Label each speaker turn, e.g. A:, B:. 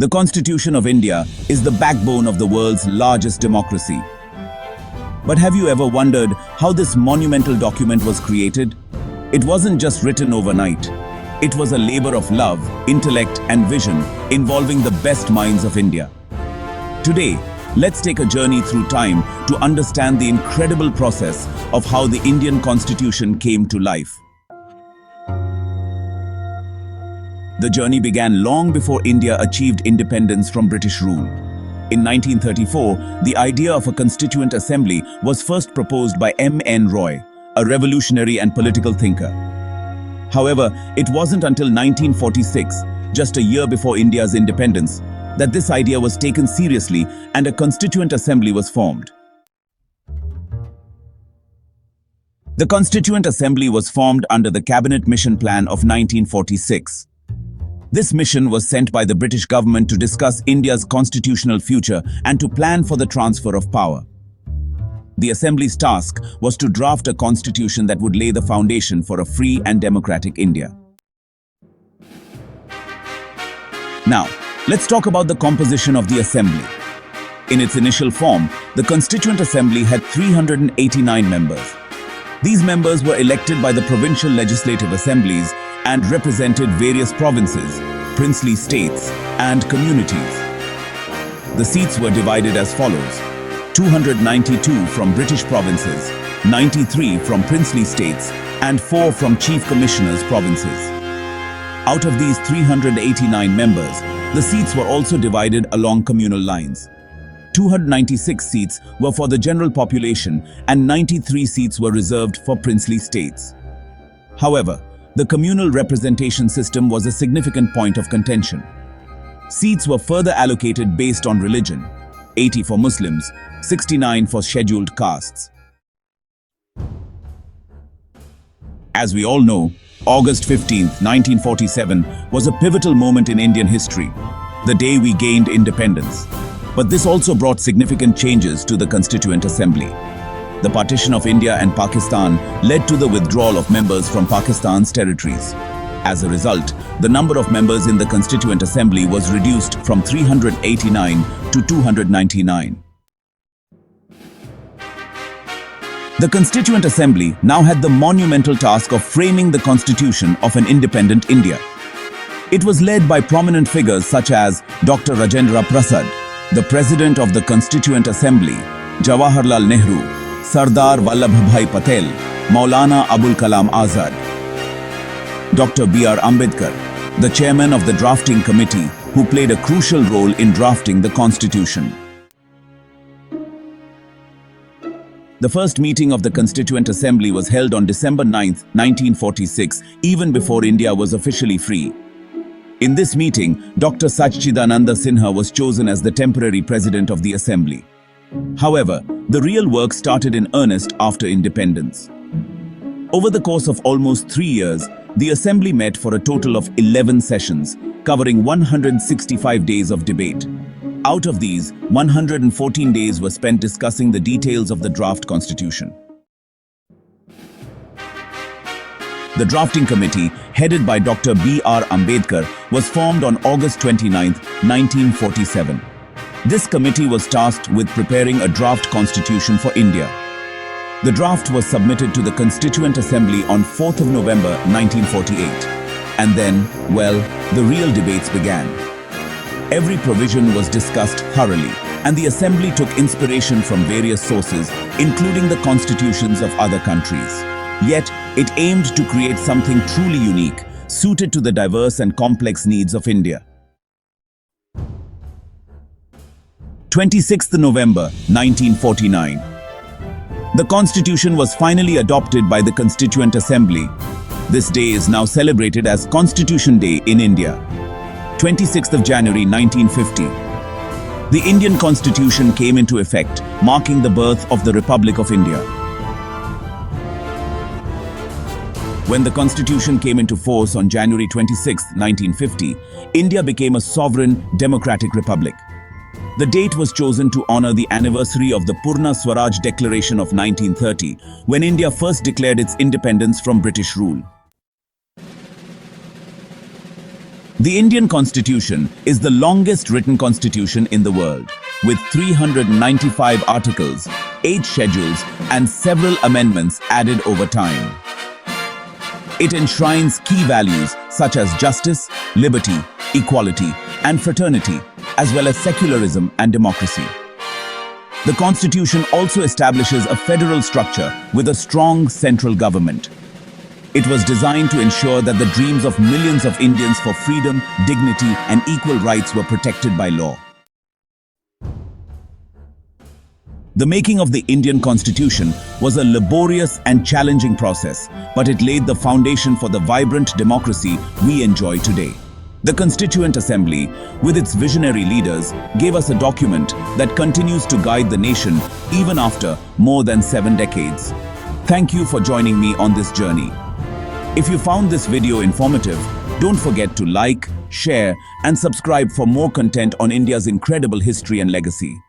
A: The Constitution of India is the backbone of the world's largest democracy. But have you ever wondered how this monumental document was created? It wasn't just written overnight. It was a labor of love, intellect, and vision involving the best minds of India. Today, let's take a journey through time to understand the incredible process of how the Indian Constitution came to life. The journey began long before India achieved independence from British rule. In 1934, the idea of a Constituent Assembly was first proposed by M.N. Roy, a revolutionary and political thinker. However, it wasn't until 1946, just a year before India's independence, that this idea was taken seriously and a Constituent Assembly was formed. The Constituent Assembly was formed under the Cabinet Mission Plan of 1946. This mission was sent by the British government to discuss India's constitutional future and to plan for the transfer of power. The Assembly's task was to draft a constitution that would lay the foundation for a free and democratic India. Now, let's talk about the composition of the Assembly. In its initial form, the Constituent Assembly had 389 members. These members were elected by the provincial legislative assemblies and represented various provinces, princely states, and communities. The seats were divided as follows: 292 from British provinces, 93 from princely states, and 4 from chief commissioners' provinces. Out of these 389 members, the seats were also divided along communal lines. 296 seats were for the general population and 93 seats were reserved for princely states. However, the communal representation system was a significant point of contention. Seats were further allocated based on religion: 80 for Muslims, 69 for scheduled castes. As we all know, August 15, 1947 was a pivotal moment in Indian history, the day we gained independence. But this also brought significant changes to the Constituent Assembly. The partition of India and Pakistan led to the withdrawal of members from Pakistan's territories. As a result, the number of members in the Constituent Assembly was reduced from 389 to 299. The Constituent Assembly now had the monumental task of framing the constitution of an independent India. It was led by prominent figures such as Dr. Rajendra Prasad, the President of the Constituent Assembly, Jawaharlal Nehru, Sardar Vallabhbhai Patel, Maulana Abul Kalam Azad, Dr. B.R. Ambedkar, the chairman of the drafting committee, who played a crucial role in drafting the constitution. The first meeting of the Constituent Assembly was held on December 9, 1946, even before India was officially free. In this meeting, Dr. Sachchidananda Sinha was chosen as the temporary president of the Assembly. However, the real work started in earnest after independence. Over the course of almost 3 years, the Assembly met for a total of 11 sessions, covering 165 days of debate. Out of these, 114 days were spent discussing the details of the draft constitution. The drafting committee, headed by Dr. B.R. Ambedkar, was formed on August 29, 1947. This committee was tasked with preparing a draft constitution for India. The draft was submitted to the Constituent Assembly on 4th of November 1948. And then, well, the real debates began. Every provision was discussed thoroughly, and the Assembly took inspiration from various sources, including the constitutions of other countries. Yet, it aimed to create something truly unique, suited to the diverse and complex needs of India. 26th November 1949. The Constitution was finally adopted by the Constituent Assembly. This day is now celebrated as Constitution Day in India. 26th of January 1950. The Indian Constitution came into effect, marking the birth of the Republic of India. When the Constitution came into force on January 26, 1950, India became a sovereign, democratic republic. The date was chosen to honor the anniversary of the Purna Swaraj Declaration of 1930, when India first declared its independence from British rule. The Indian Constitution is the longest written constitution in the world, with 395 articles, 8 schedules, and several amendments added over time. It enshrines key values such as justice, liberty, equality, and fraternity, as well as secularism and democracy. The Constitution also establishes a federal structure with a strong central government. It was designed to ensure that the dreams of millions of Indians for freedom, dignity, and equal rights were protected by law. The making of the Indian Constitution was a laborious and challenging process, but it laid the foundation for the vibrant democracy we enjoy today. The Constituent Assembly, with its visionary leaders, gave us a document that continues to guide the nation even after more than 7 decades. Thank you for joining me on this journey. If you found this video informative, don't forget to like, share, and subscribe for more content on India's incredible history and legacy.